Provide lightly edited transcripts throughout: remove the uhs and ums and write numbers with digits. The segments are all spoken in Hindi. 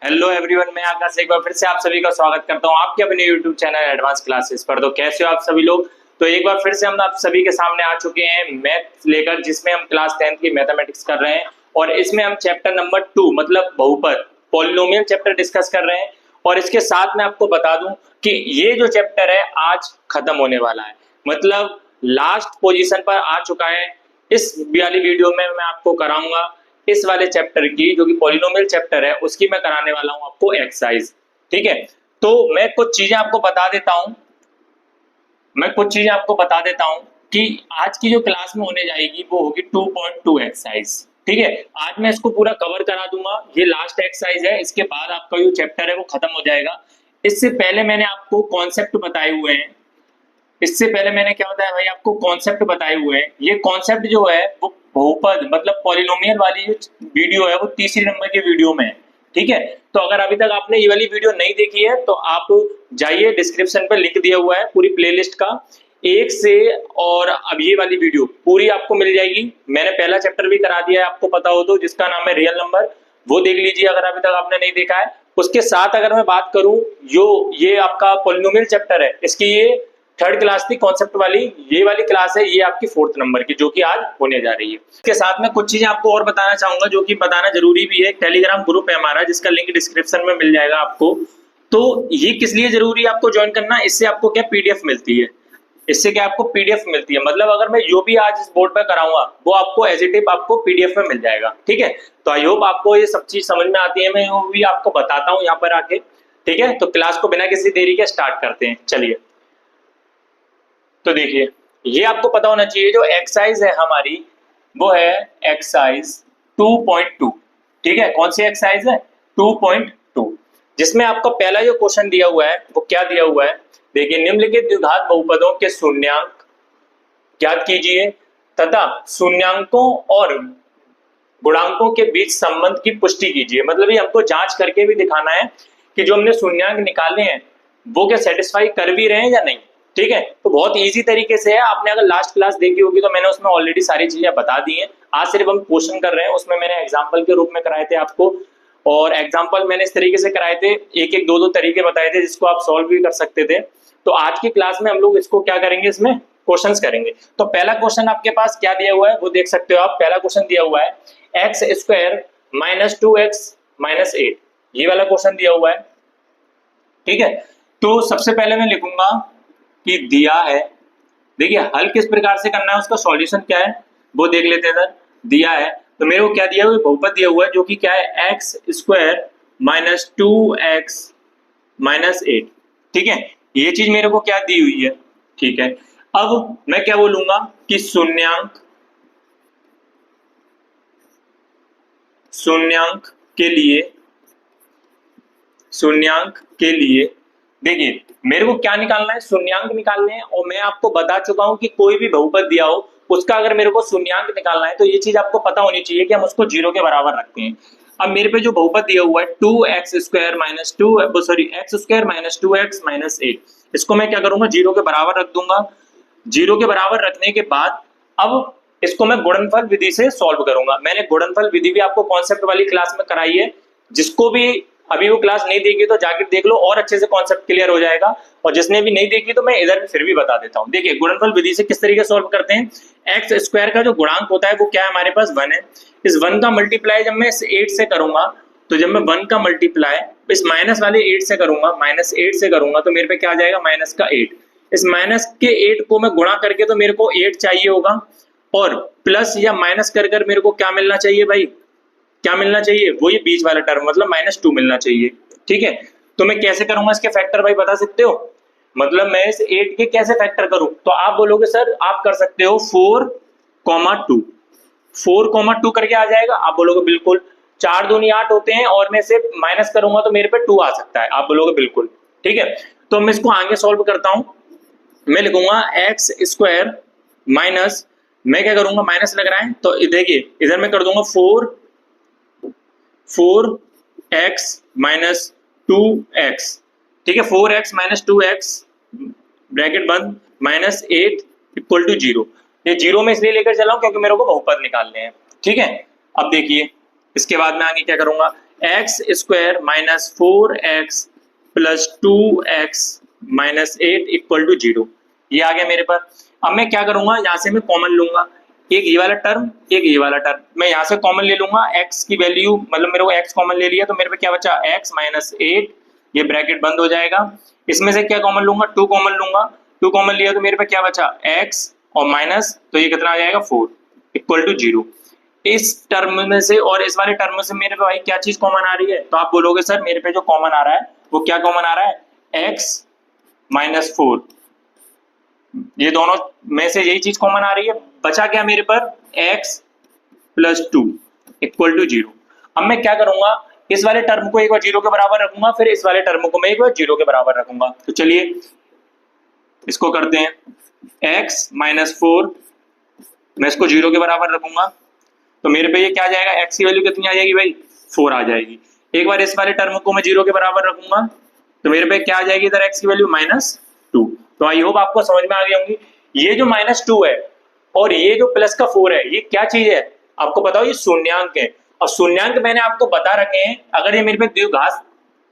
हेलो एवरीवन, मैं आकाश एक बार फिर से आप सभी का स्वागत करता हूं आपके अपने यूट्यूब चैनल एडवांस क्लासेस पर। तो कैसे हो आप सभी लोग। तो एक बार फिर से हम आप सभी के सामने आ चुके हैं मैथ लेकर, जिसमें हम क्लास 10th की मैथमेटिक्स कर रहे हैं और इसमें हम चैप्टर नंबर 2 मतलब बहुपद पॉलिनोमियल चैप्टर डिस्कस कर रहे हैं। और इसके साथ मैं आपको बता दूं कि ये जो चैप्टर है आज खत्म होने वाला है, मतलब लास्ट पोजीशन पर आ चुका है। इस वाली वीडियो में मैं आपको कराऊंगा इस वाले चैप्टर की, जो कि पॉलिनोमियल चैप्टर है, उसकी मैं कराने वाला हूं आपको एक्सरसाइज। ठीक है, तो मैं कुछ चीजें आपको बता देता हूं कि आज की जो क्लास में होने जाएगी वो होगी 2.2 एक्सरसाइज। ठीक है, आज मैं इसको पूरा कवर करा दूंगा। ये लास्ट एक्सरसाइज है, इसके बाद आपका जो चैप्टर है वो खत्म हो जाएगा। इससे पहले मैंने आपको कॉन्सेप्ट बताए हुए हैं। इससे पहले मैंने क्या बताया भाई, आपको कॉन्सेप्ट बताए हुए हैं। ये कॉन्सेप्ट जो है वो बहुपद मतलब पॉलिनोमियल वाली जो वीडियो है वो तीसरी नंबर की वीडियो में है। ठीक है, तो अगर अभी तक आपने ये वाली वीडियो नहीं देखी है तो आप जाइए, डिस्क्रिप्शन पर लिंक दिया हुआ है पूरी प्लेलिस्ट का एक से, और अब ये वाली वीडियो पूरी आपको मिल जाएगी। मैंने पहला चैप्टर भी करा दिया है, आपको पता हो तो, जिसका नाम है रियल नंबर, वो देख लीजिए अगर अभी तक आपने नहीं देखा है। उसके साथ अगर मैं बात करूं, जो ये आपका पॉलिनोमियल चैप्टर है, इसकी ये थर्ड क्लास थी कॉन्सेप्ट वाली, ये वाली क्लास है ये आपकी 4th नंबर की, जो कि आज होने जा रही है। इसके साथ में कुछ चीजें आपको और बताना चाहूंगा, जो कि बताना जरूरी भी है। टेलीग्राम ग्रुप है हमारा, जिसका लिंक डिस्क्रिप्शन में मिल जाएगा आपको। तो ये किस लिए जरूरी है आपको ज्वाइन करना, इससे आपको क्या पीडीएफ मिलती है। इससे क्या आपको पीडीएफ मिलती है, मतलब अगर मैं जो भी आज इस बोर्ड पर कराऊंगा वो आपको एज इट इज आपको पीडीएफ में मिल जाएगा। ठीक है, तो आई होप आपको ये सब चीज समझ में आती है। मैं वो भी आपको बताता हूँ यहाँ पर आके। ठीक है, तो क्लास को बिना किसी देरी के स्टार्ट करते हैं। चलिए, तो देखिए, ये आपको पता होना चाहिए, जो एक्सरसाइज है हमारी वो है एक्सरसाइज 2.2। ठीक है, कौन सी एक्सरसाइज है, 2.2, जिसमें आपका पहला जो क्वेश्चन दिया हुआ है वो क्या दिया हुआ है। देखिए, निम्नलिखित द्विघात बहुपदों के शून्यांक ज्ञात कीजिए तथा शून्यांकों और गुणांकों के बीच संबंध की पुष्टि कीजिए। मतलब ये हमको जांच करके भी दिखाना है कि जो हमने शून्यांक निकाले हैं वो क्या सेटिस्फाई कर भी रहे हैं या नहीं। ठीक है, तो बहुत इजी तरीके से है। आपने अगर लास्ट क्लास देखी होगी तो मैंने उसमें ऑलरेडी सारी चीजें बता दी हैं। आज सिर्फ हम क्वेश्चन कर रहे हैं, उसमें मैंने एग्जाम्पल के रूप में कराए थे आपको, और एग्जाम्पल मैंने इस तरीके से कराए थे, एक एक दो तरीके बताए थे जिसको आप सॉल्व भी कर सकते थे। तो आज की क्लास में हम लोग इसको क्या करेंगे, इसमें क्वेश्चंस करेंगे। तो पहला क्वेश्चन आपके पास क्या दिया हुआ है वो देख सकते हो आप। पहला क्वेश्चन दिया हुआ है x square minus 2x minus 8, ये वाला क्वेश्चन दिया हुआ है। ठीक है, तो सबसे पहले मैं लिखूंगा कि दिया है। देखिए, हल किस प्रकार से करना है, उसका सॉल्यूशन क्या है वो देख लेते हैं। दिया है तो मेरे को क्या दिया हुआ है, बहुपद दिया हुआ है, जो कि क्या है x square minus 2x minus 8। ठीक है, ये चीज मेरे को क्या दी हुई है। ठीक है, अब मैं क्या बोलूंगा कि शून्यांक के लिए देखिए मेरे को क्या निकालना है, शून्यांक निकालने हैं। और मैं आपको बता चुका हूं कि कोई भी बहुपद दिया हो उसका अगर मेरे को शून्यांक निकालना है तो ये चीज आपको पता होनी चाहिए कि हम उसको 0 के बराबर रखते हैं। अब मेरे पे जो बहुपद दिया हुआ है 2x square minus 2x minus 8, इसको मैं क्या करूंगा, 0 के बराबर रख दूंगा। 0 के बराबर रखने के बाद अब इसको मैं गुणनफल विधि से सॉल्व करूंगा। मैंने गुणनफल विधि भी आपको कॉन्सेप्ट वाली क्लास में कराई है, जिसको भी अभी वो क्लास नहीं देखी तो जाकर देख लो, और अच्छे से कॉन्सेप्ट क्लियर हो जाएगा। और जिसने भी नहीं देखी तो मैं इधर भी फिर भी बता देता हूं। देखिए, गुणनफल विधि से किस तरीके से सॉल्व करते हैं। एक्स स्क्वायर का जो गुणांक होता है वो क्या है, हमारे पास 1 है। इस 1 का मल्टीप्लाई जब मैं इस 8 से करूंगा, तो जब मैं 1 का मल्टीप्लाई इस माइनस वाले 8 से करूंगा, माइनस 8 से करूंगा, तो मेरे पे क्या आ जाएगा, माइनस का 8। इस माइनस के 8 को मैं गुणा करके तो मेरे को 8 चाहिए होगा, और प्लस या माइनस कर कर मेरे को क्या मिलना चाहिए भाई, क्या मिलना चाहिए, वो ये बीच वाला टर्म मतलब -2 मिलना चाहिए। ठीक है, तो मैं कैसे करूंगा इसके फैक्टर भाई, बता सकते हो। मतलब मैं इस 8 के कैसे फैक्टर करूं, तो आप बोलोगे सर आप कर सकते हो 4,2, 4,2 करके आ जाएगा। आप बोलोगे बिल्कुल, 4 दूनी 8 होते हैं, और मैं इसे माइनस करूंगा तो मेरे पे 2 आ सकता है। आप बोलोगे बिल्कुल। ठीक है, तो मैं इसको आगे सॉल्व करता हूं। मैं लिखूंगा एक्स स्क्वायर माइनस, मैं क्या करूंगा, माइनस लग रहा है तो देखिए इधर मैं कर दूंगा 4x माइनस 2x। ठीक है, 4x माइनस 2x ब्रैकेट बंद माइनस 8 इक्वल टू 0। ये 0 में इसलिए लेकर चला हूं क्योंकि मेरे को बहुपद निकालने हैं। ठीक है, अब देखिए इसके बाद मैं आगे क्या करूंगा, x square minus 4x plus 2x minus 8 equal to 0। ये आ गया मेरे पास। अब मैं क्या करूंगा, यहाँ से मैं कॉमन लूंगा, एक ये वाला टर्म एक ये वाला टर्म, मैं यहाँ से कॉमन ले लूंगा x की वैल्यू, मतलब मेरे को x कॉमन ले लिया तो मेरे पे क्या बचा x माइनस 8, ये ब्रैकेट बंद हो जाएगा। इसमें से क्या कॉमन लूंगा, 2 कॉमन लूंगा, 2 कॉमन लिया तो मेरे पे क्या बचा x और माइनस, तो ये कितना आ जाएगा 4 इक्वल टू 0। इस टर्म में से और इस वाले टर्म में से मेरे पे भाई क्या चीज कॉमन आ रही है, तो आप बोलोगे सर मेरे पे जो कॉमन आ रहा है वो क्या कॉमन आ रहा है, x माइनस 4, ये दोनों में से यही चीज कॉमन आ रही है। बचा क्या मेरे पर, x प्लस 2 इक्वल टू 0। अब मैं क्या करूंगा, इस वाले टर्म को एक बार 0 के बराबर रखूंगा, फिर इस वाले टर्म को मैं एक बार 0 के बराबर रखूंगा। तो चलिए इसको करते हैं, x माइनस 4 मैं इसको 0 के बराबर रखूंगा तो मेरे पे ये क्या आ जाएगा, x की वैल्यू कितनी आ जाएगी भाई, 4 आ जाएगी। एक बार इस वाले टर्म को मैं 0 के बराबर रखूंगा तो मेरे पे क्या आ जाएगी इधर x की वैल्यू -2। तो आई होप आपको समझ में आ गई होंगी। ये जो -2 है और ये जो प्लस का 4 है, ये क्या चीज है आपको बताओ, ये शून्यांक है। और शून्यांक मैंने आपको बता रखे हैं, अगर ये मेरे पे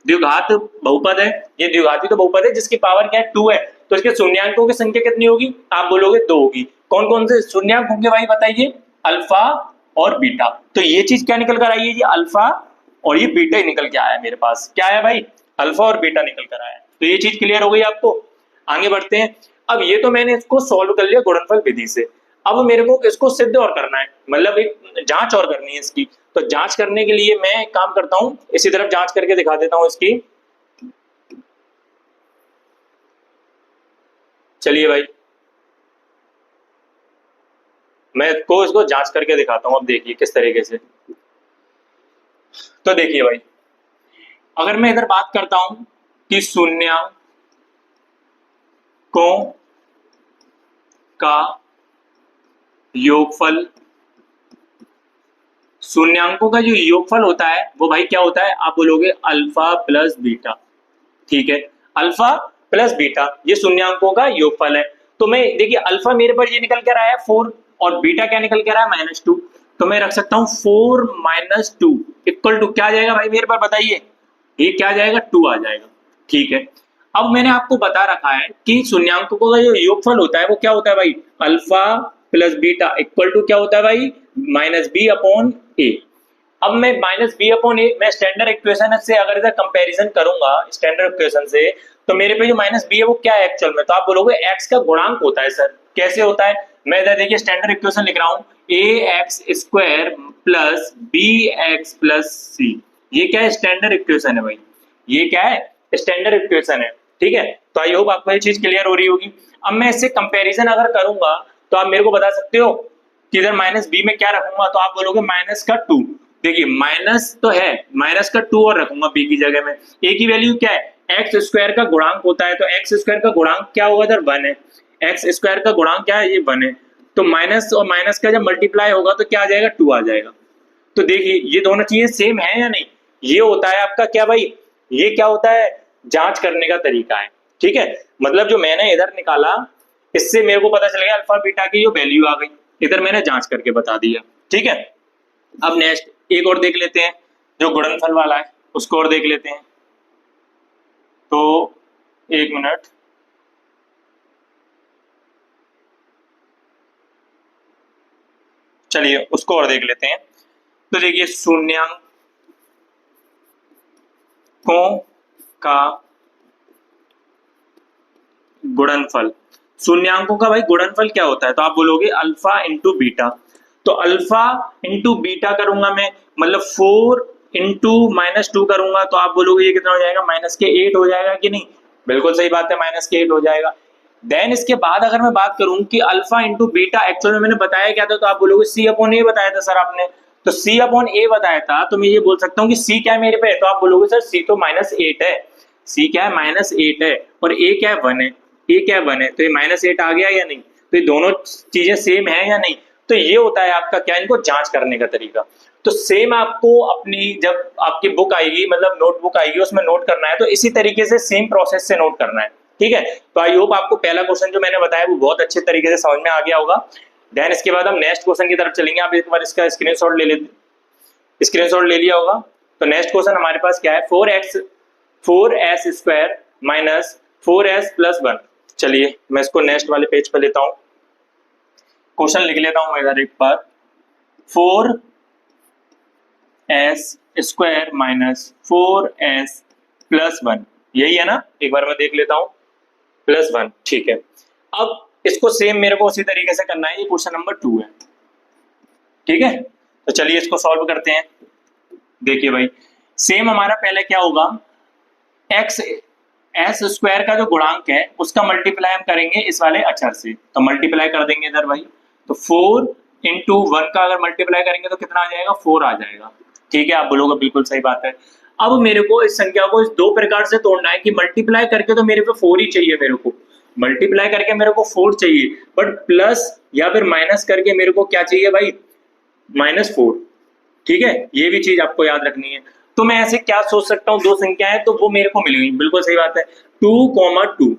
द्विघात बहुपद है, ये द्विघाती तो बहुपद है जिसकी पावर क्या है 2 है, तो इसके शून्यांकों की संख्या कितनी होगी, आप बोलोगे 2 होगी। कौन कौन से शून्यांक होंगे भाई बताइए, अल्फा और बीटा। तो ये चीज क्या निकल कर आई है, ये अल्फा और ये बीटा ही निकल के आया है मेरे पास। क्या है भाई, अल्फा और बीटा निकल कर आया है। तो ये चीज क्लियर हो गई आपको। आगे बढ़ते हैं। अब ये तो मैंने इसको सॉल्व कर लिया गुणनफल विधि से, अब मेरे को इसको सिद्ध और करना है, मतलब एक जांच और करनी है इसकी। तो जांच करने के लिए मैं एक काम करता हूं, इसी तरफ जांच करके दिखा देता हूं इसकी। चलिए भाई मैं इसको जांच करके दिखाता हूं। अब देखिए किस तरीके से। तो देखिए भाई, अगर मैं इधर बात करता हूं कि शून्यांकों का योगफल, शून्यांकों का जो योगफल होता है वो भाई क्या होता है, आप बोलोगे अल्फा प्लस बीटा। ठीक है, अल्फा प्लस बीटा ये शून्यांकों का योगफल है। तो मैं देखिए अल्फा मेरे पर ये निकल कर आया है 4 और बीटा क्या निकल कर आया है -2, तो मैं रख सकता हूं 4 - 2 इक्वल टू क्या आ जाएगा भाई मेरे पर बताइए, ये क्या आ जाएगा 2 आ जाएगा। ठीक है, अब मैंने आपको बता रखा है कि शून्यांकों का जो योगफल होता है वो क्या होता है भाई, alpha plus beta equal to क्या होता है भाई, -b/a। अब मैं -b/a मैं स्टैंडर्ड इक्वेशन से अगर इधर कंपैरिजन करूंगा स्टैंडर्ड इक्वेशन से, तो मेरे पे जो -b है वो क्या है एक्चुअल में, तो आप बोलोगे x का गुणांक होता है। सर कैसे होता है, मैं इधर देखिए स्टैंडर्ड इक्वेशन लिख रहा हूं, ax² plus bx plus c। ये क्या है, स्टैंडर्ड इक्वेशन है भाई, ये क्या है, स्टैंडर्ड इक्वेशन है। ठीक है, तो आई होप आपको ये चीज क्लियर हो रही होगी। अब मैं इससे कंपैरिजन अगर करूंगा तो आप मेरे को बता सकते हो कि इधर -b में क्या रखूंगा, तो आप बोलोगे -2। देखिए माइनस तो है, -2 और रखूंगा b की जगह में। a की वैल्यू क्या है, x² का गुणांक होता है, तो x² का गुणांक क्या होगा इधर 1 है, x² का गुणांक क्या है, ये 1 है। तो माइनस और माइनस का जब मल्टीप्लाई होगा तो क्या आ जाएगा, 2 आ जाएगा। तो देखिए ये दोनों चीजें सेम है या नहीं, ये होता है आपका क्या भाई, ये क्या होता है, जांच करने का तरीका है। ठीक है, मतलब जो मैंने इधर निकाला इससे मेरे को पता चल गया अल्फा बीटा की जो वैल्यू आ गई, इधर मैंने जांच करके बता दिया। ठीक है, अब नेक्स्ट एक और देख लेते हैं, जो गुणनफल वाला है उसको और देख लेते हैं। तो एक मिनट, चलिए उसको और देख लेते हैं। तो देखिए शून्यांकों का गुणनफल, शून्यांकों का भाई गुणनफल क्या होता है, तो आप बोलोगे अल्फा इंटू बीटा। तो अल्फा इंटू बीटा करूंगा मैं, मतलब 4 इंटू -2 करूंगा, तो आप बोलोगे ये कितना हो जाएगा, -8 हो जाएगा कि नहीं, बिल्कुल सही बात है, -8 हो जाएगा। देन इसके बाद अगर मैं बात करूं कि अल्फा इंटू बीटा एक्चुअल में मैंने बताया क्या था, तो आप बोलोगे C/A बताया था सर आपने, तो C/A बताया था, तो मैं ये बोल सकता हूँ कि C क्या है मेरे पे, तो आप बोलोगे सर C तो -8 है, C क्या है -8 है, और A क्या है 1 है, A क्या है 1 है, तो ये -8 आ गया या नहीं, तो ये दोनों चीजें सेम है या नहीं। तो ये होता है आपका क्या, इनको जांच करने का तरीका। तो सेम आपको अपनी जब आपकी बुक आएगी, मतलब नोटबुक आएगी, उसमें नोट करना है, तो इसी तरीके से सेम प्रोसेस से नोट करना है। ठीक है, तो आई होप आपको पहला क्वेश्चन जो मैंने बताया वो बहुत अच्छे तरीके से समझ में आ गया होगा। देन इसके बाद हम नेक्स्ट क्वेश्चन की तरफ चलेंगे। आप एक बार इसका स्क्रीनशॉट ले लिया होगा, तो नेक्स्ट क्वेश्चन हमारे पास क्या है, 4s square minus 4s plus 1। चलिए मैं इसको नेक्स्ट वाले पेज पे लेता हूं, क्वेश्चन लिख लेता हूं इधर एक बार। 4s square minus 4s plus 1, यही है ना, एक बार मैं देख लेता हूं, प्लस 1, ठीक है। अब इसको सेम मेरे को उसी तरीके से करना है, ये क्वेश्चन नंबर 2 है, ठीक है। तो चलिए इसको सॉल्व करते हैं। देखिए भाई सेम हमारा पहले क्या होगा, एक्स एस स्क्वायर का जो गुणांक है उसका मल्टीप्लाई हम करेंगे इस वाले अक्षर से, तो मल्टीप्लाई कर देंगे इधर भाई। तो 4 इंटू 1 का अगर मल्टीप्लाई करेंगे तो कितना आ जाएगा, 4 आ जाएगा, ठीक है। आप बोलोगे बिल्कुल सही बात है। अब मेरे को इस संख्या को इस दो प्रकार से तोड़ना है कि मल्टीप्लाई करके तो मेरे को 4 ही चाहिए, मेरे को मल्टीप्लाई करके मेरे को 4 चाहिए, बट प्लस या फिर माइनस करके मेरे को क्या चाहिए भाई, -4, ठीक है। ये भी चीज आपको याद रखनी है। तो मैं ऐसे क्या सोच सकता हूँ, दो संख्याएं तो वो मेरे को मिलेंगी, बिल्कुल सही बात है, 2, 2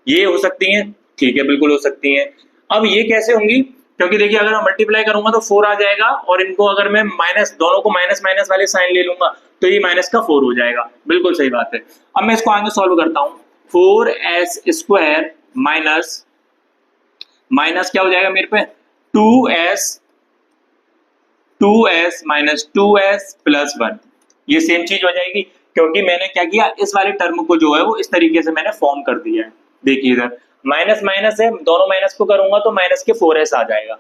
ये हो सकती हैं, ठीक है, बिल्कुल हो सकती हैं। अब ये कैसे होंगी, क्योंकि देखिए अगर मैं मल्टीप्लाई करूंगा तो 4 आ जाएगा, और इनको अगर मैं माइनस, दोनों को माइनस माइनस वाले साइन ले लूंगा तो ये माइनस का 4 हो जाएगा, बिल्कुल सही बात है। अब मैं इसको आगे सॉल्व करता हूँ, 4s स्क्वायर माइनस क्या हो जाएगा मेरे पे, 2s माइनस 2s प्लस 1, ये सेम चीज हो जाएगी, क्योंकि मैंने क्या किया, इस वाले टर्म को जो है वो इस तरीके से मैंने फॉर्म कर दिया है। देखिए इधर माइनस माइनस है, दोनों माइनस को करूंगा तो माइनस के 4s आ जाएगा।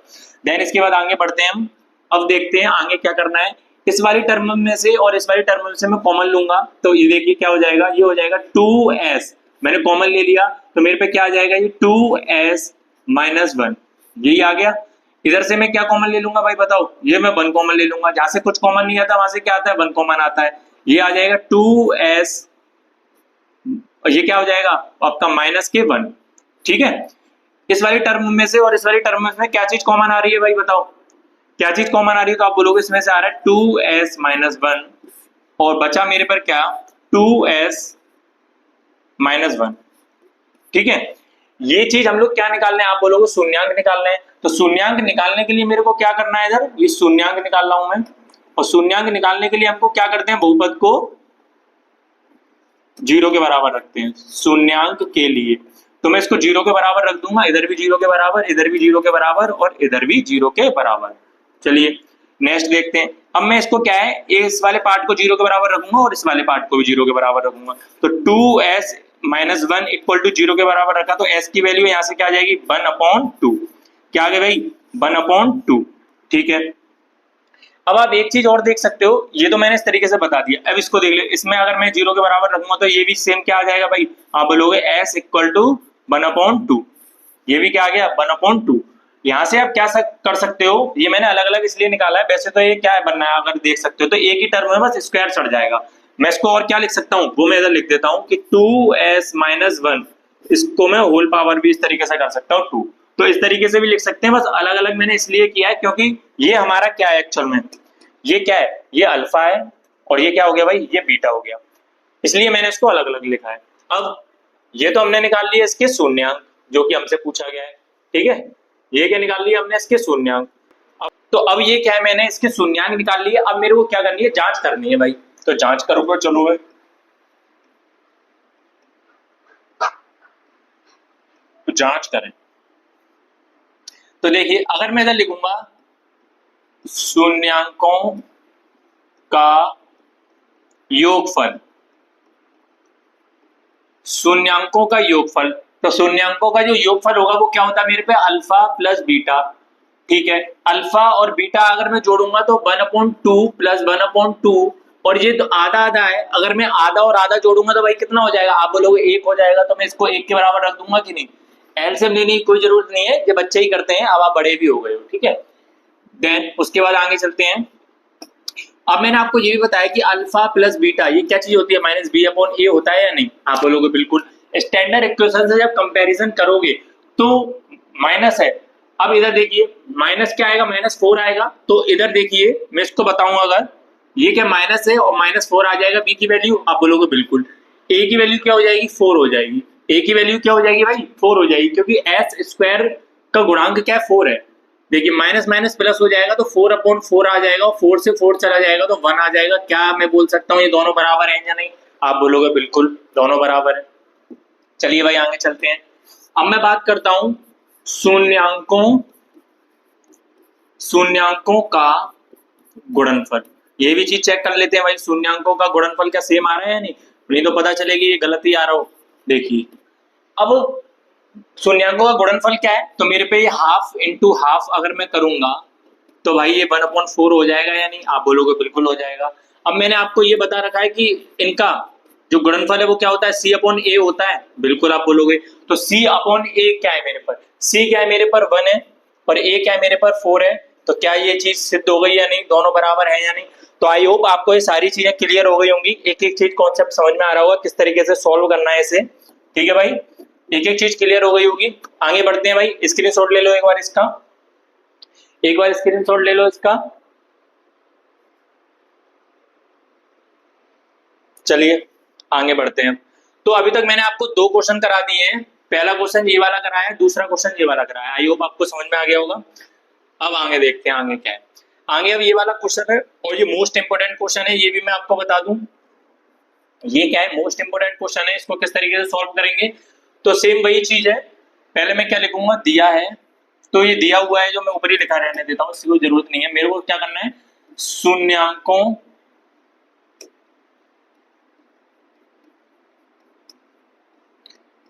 देन इसके बाद आगे बढ़ते हैं हम, अब देखते हैं आगे क्या करना है। इस वाली टर्म में से और इस वाली टर्म में से मैं कॉमन लूंगा, तो ये देखिए क्या हो जाएगा, ये हो जाएगा 2s, मैंने कॉमन ले लिया तो मेरे पे क्या आ जाएगा, ये 2s माइनस 1, यही आ गया। इधर से मैं क्या कॉमन ले लूंगा भाई बताओ, ये मैं 1 कॉमन ले लूंगा, जहां से कुछ कॉमन नहीं आता वहां से क्या आता है, 1 कॉमन आता है, ये आ जाएगा 2s, और ये क्या हो जाएगा आपका -1, ठीक है। इस वाली टर्म में से और इस वाली टर्म में क्या चीज कॉमन आ रही है भाई बताओ, क्या चीज कॉमन आ रही है, तो आप बोलोगे इसमें से आ रहा है 2s माइनस 1, और बचा मेरे पर क्या, 2s माइनस 1, ठीक है। ये चीज हम लोग क्या निकालने हैं, आप बोलोगे शून्यांक निकालना है, तो शून्यांक निकालने के लिए मेरे को क्या करना है, इधर ये शून्यांक निकाल रहा हूं मैं, और शून्यांक निकालने के लिए हमको क्या करते हैं, बहुपद को 0 के बराबर रखते हैं शून्यांक के लिए। तो मैं इसको 0 के बराबर रख दूंगा, इधर भी 0 के बराबर, इधर भी 0 के बराबर, और इधर भी 0 के बराबर। चलिए नेक्स्ट देखते हैं। अब मैं इसको क्या है, इस वाले पार्ट को 0 के बराबर रखूंगा और इस वाले पार्ट को भी 0 के बराबर रखूंगा, तो 2s माइनस 1 इक्वल टू 0 के बराबर रखा, तो s की वैल्यू यहां से क्या आ जाएगी, 1/2, क्या आ गया भाई, 1/2, ठीक है। अब आप एक चीज और देख सकते हो, ये तो मैंने इस तरीके से बता दिया, अब इसको देख लो, इसमें अगर मैं 0 के बराबर रखूंगा तो ये भी सेम क्या आ जाएगा भाई, आप बोलोगे s इक्वल टू 1/2, ये भी क्या आ गया 1/2। यहां से आप क्या कर सकते हो, ये मैंने अलग अलग इसलिए निकाला है, वैसे तो ये क्या है बनना है, अगर देख सकते हो तो एक ही टर्म में बस स्क्वायर चढ़ जाएगा। मैं इसको और क्या लिख सकता हूं, वो मैं इधर लिख देता हूं कि 2s माइनस 1, इसको मैं होल पावर भी इस तरीके से कर सकता हूं 2, तो इस तरीके से भी लिख सकते हैं, बस अलग अलग मैंने इसलिए किया है क्योंकि ये हमारा क्या है एक्चुअल में, ये क्या है, ये अल्फा है, और ये क्या हो गया भाई, ये बीटा हो गया, इसलिए मैंने इसको अलग अलग लिखा है। अब ये तो हमने निकाल लिया इसके शून्यांक जो कि हमसे पूछा गया है, ठीक है, ये क्या निकाल लिया हमने इसके शून्यांक। तो अब ये क्या है, मैंने इसके शून्यांक निकाल लिए, अब मेरे को क्या करनी है, जांच करनी है भाई, तो जांच करोगे, चलो भाई तो जांच करें। तो देखिए अगर मैं इधर लिखूंगा शून्यांकों का योगफल, शून्यांकों का योगफल, तो शून्यांकों का जो योगफल होगा वो क्या होता है मेरे पे, अल्फा प्लस बीटा, ठीक है। अल्फा और बीटा अगर मैं जोड़ूंगा तो 1/2 प्लस 1/2, और ये तो आधा आधा है, अगर मैं आधा और आधा जोड़ूंगा तो भाई कितना हो जाएगा, आप बोलोगे 1 हो जाएगा, तो मैं इसको 1 के बराबर रख दूंगा कि नहीं, एलसीएम लेने की कोई जरूरत नहीं है, ये बच्चे ही करते हैं, अब आप बड़े भी हो गए हो, ठीक है। देन उसके बाद आगे चलते हैं। अब मैंने आपको ये भी बताया कि अल्फा प्लस बीटा ये क्या चीज होती है, -b/a होता है या नहीं, आप बोलोगे बिल्कुल। स्टैंडर्ड इक्वेशन से जब कंपैरिजन करोगे तो माइनस है, अब इधर देखिए माइनस क्या आएगा, -4 आएगा, तो इधर देखिए मैं इसको बताऊंगा, अगर ये क्या माइनस है और -4 आ जाएगा बी की वैल्यू, आप बोलोगे बिल्कुल। ए की वैल्यू क्या हो जाएगी, 4 हो जाएगी, ए की वैल्यू क्या हो जाएगी भाई, 4 हो जाएगी, क्योंकि s स्क्वायर का गुणांक क्या है, 4 है, देखिए माइनस माइनस प्लस हो जाएगा तो 4/4 आ जाएगा, और 4 से 4 चला जाएगा तो 1 आ जाएगा। क्या मैं बोल सकता हूँ ये दोनों बराबर हैं या नहीं? आप बोलोगे बिल्कुल दोनों बराबर है। चलिए भाई आगे चलते हैं। अब मैं बात करता हूं शून्यांकों शून्यांकों का गुणनफल। ये भी चीज चेक कर लेते हैं भाई, शून्यांकों का गुणनफल क्या सेम आ रहा है या नहीं, नहीं तो पता चलेगी ये गलत ही आ रहा हो। देखिए अब शून्यांकों का गुणनफल क्या है, तो मेरे पे ये हाफ इंटू हाफ अगर मैं करूंगा तो भाई ये 1/4 हो जाएगा या नहीं? आप बोलोगे बिल्कुल हो जाएगा। अब मैंने आपको ये बता रखा है कि इनका जो गुणनफल है वो क्या होता है, C/A होता है। बिल्कुल आप बोलोगे तो C/A क्या है मेरे पर, C क्या है मेरे पर 1 है और A क्या है मेरे पर 4 है। तो क्या ये चीज सिद्ध हो गई या नहीं, दोनों बराबर है या नहीं? तो आई होप आपको ये सारी चीजें क्लियर हो गई होंगी, एक एक चीज कॉन्सेप्ट समझ में आ रहा होगा किस तरीके से सॉल्व करना है इसे। ठीक है भाई, एक एक चीज क्लियर हो गई होगी। आगे बढ़ते हैं भाई, स्क्रीनशॉट ले लो एक बार इसका, एक बार स्क्रीनशॉट ले लो इसका। चलिए आगे बढ़ते हैं। तो अभी तक मैंने आपको 2 क्वेश्चन करा दिए हैं, पहला क्वेश्चन ये वाला कराया है, दूसरा क्वेश्चन ये वाला कराया है। आई होप आपको समझ में आ गया होगा। अब आगे देखते हैं आगे क्या है। आगे अब ये वाला क्वेश्चन है और ये मोस्ट इंपोर्टेंट क्वेश्चन है, ये भी मैं आपको बता दूं ये क्या है, मोस्ट इंपोर्टेंट क्वेश्चन है। इसको किस तरीके से सॉल्व करेंगे, तो सेम वही चीज है। पहले मैं क्या लिखूंगा, दिया है तो ये दिया हुआ है जो मैं ऊपर ही लिखा रहने देता हूँ, इसकी कोई जरूरत नहीं है। मेरे को क्या करना है, शून्यांकों